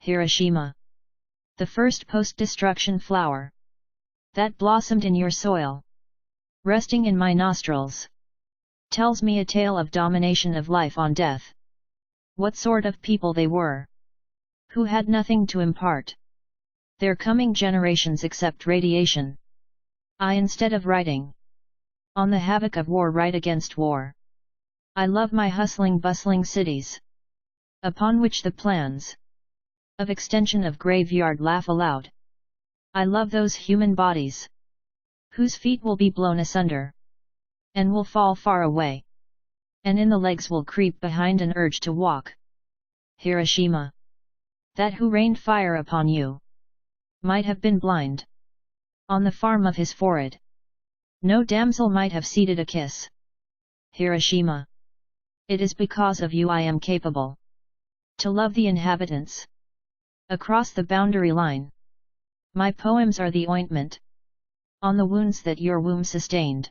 Hiroshima. The first post-destruction flower that blossomed in your soil, resting in my nostrils, tells me a tale of domination of life on death. What sort of people they were, who had nothing to impart. Their coming generations accept radiation. I, instead of writing on the havoc of war, write against war. I love my hustling bustling cities, upon which the plans of extension of graveyard laugh aloud. I love those human bodies, whose feet will be blown asunder, and will fall far away, and in the legs will creep behind an urge to walk. Hiroshima, that who rained fire upon you, might have been blind. On the farm of his forehead, no damsel might have seated a kiss. Hiroshima, it is because of you I am capable to love the inhabitants. Across the boundary line, my poems are the ointment on the wounds that your womb sustained.